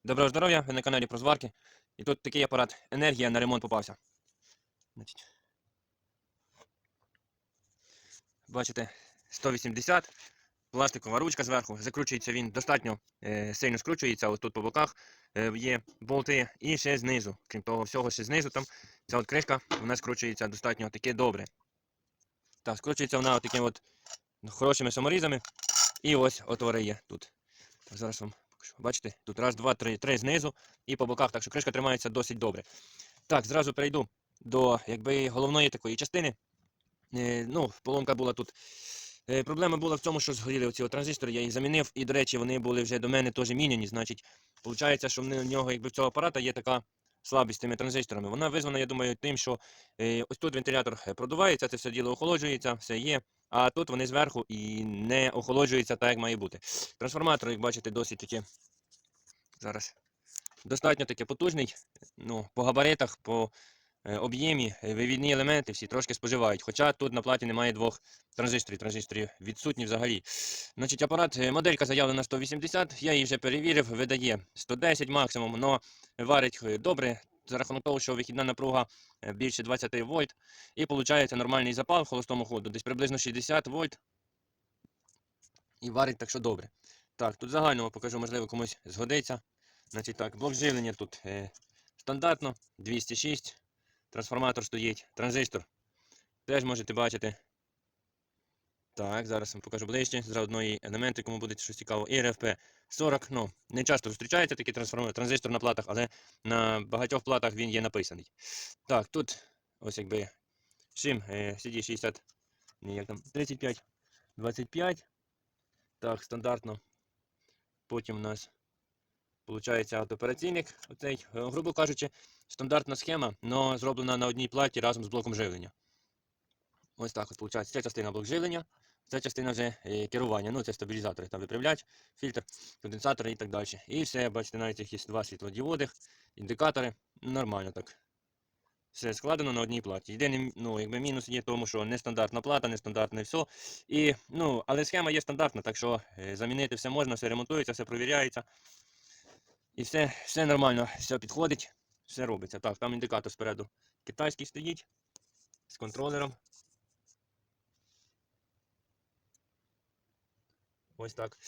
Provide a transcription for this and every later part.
Доброго здоров'я, ви на каналі про зварки. І тут такий апарат енергія на ремонт попався. Значить, бачите, 180, пластикова ручка зверху. Закручується він достатньо сильно скручується. Ось тут по боках є болти і ще знизу. Крім того всього, ще знизу там ця от кришка, вона скручується достатньо таки добре. Так, скручується вона такими от хорошими саморізами. І ось отвори є тут. Так, зараз вам покажу. Бачите, тут раз, два, три знизу і по боках, так що кришка тримається досить добре. Так, зразу перейду до головної такої частини. Поломка була тут. Проблема була в тому, що згоріли оці транзистори, я їх замінив, і, до речі, вони були вже до мене теж міняні. Значить, виходить, що в нього, в цього апарата є така слабість з тими транзисторами. Вона визвана, я думаю, тим, що ось тут вентилятор продувається, це все діло охолоджується, все є. А тут вони зверху і не охолоджуються так, як має бути. Трансформатор, як бачите, досить таки зараз достатньо таки потужний. По габаритах, по об'ємі, вивідні елементи всі трошки споживають. Хоча тут на платі немає двох транзисторів. Транзисторів відсутні взагалі. Значить, апарат, моделька заявлена 180, я її вже перевірив, видає 110 максимум, але варить добре. За рахунок того, що вихідна напруга більше 20 вольт. І виходить нормальний запал в холостому ходу, десь приблизно 60 вольт. І варить так що добре. Так, тут загально покажу, можливо, комусь згодиться. Значить так, блок живлення тут стандартно 206. Трансформатор стоїть, транзистор. Теж можете бачити. Так, зараз вам покажу ближче. Заодно і елементи, кому буде щось цікаво. І RFP40. Не часто зустрічається такий транзистор на платах, але на багатьох платах він є написаний. Так, тут ось шим CD60, як там, 35, 25. Так, стандартно. Потім у нас получається автоопераційник. Оцей, грубо кажучи, стандартна схема, але зроблена на одній платі разом з блоком живлення. Ось так от виходить. Ця частина блок живлення, ця частина вже керування. Це стабілізатори, там виправляч, фільтр, конденсатори і так далі. І все, бачите, навіть їх є два світлодіоди, індикатори. Нормально так. Все складено на одній платі. Єдиний мінус є в тому, що нестандартна плата, нестандартне все. Але схема є стандартна, так що замінити все можна, все ремонтується, все провіряється. І все нормально, все підходить, все робиться. Так, там індикатор спереду китайський стоїть з контролером. Ось так.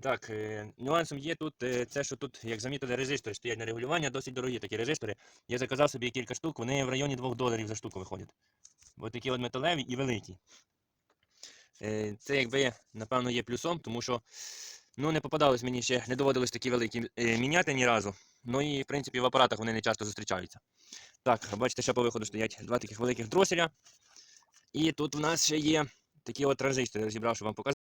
Так, нюансом є тут це, що тут, як замітили, резистори стоять на регулювання, досить дорогі такі резистори. Я заказав собі кілька штук, вони в районі $2 за штуку виходять. Ось такі от металеві і великі. Це напевно, є плюсом, тому що не попадалось мені ще, не доводилось такі великі міняти ні разу. І, в принципі, в апаратах вони не часто зустрічаються. Так, бачите, ще по виходу стоять два таких великих дроселя. І тут у нас ще є такі от транзистори, розібрав, щоб вам показати.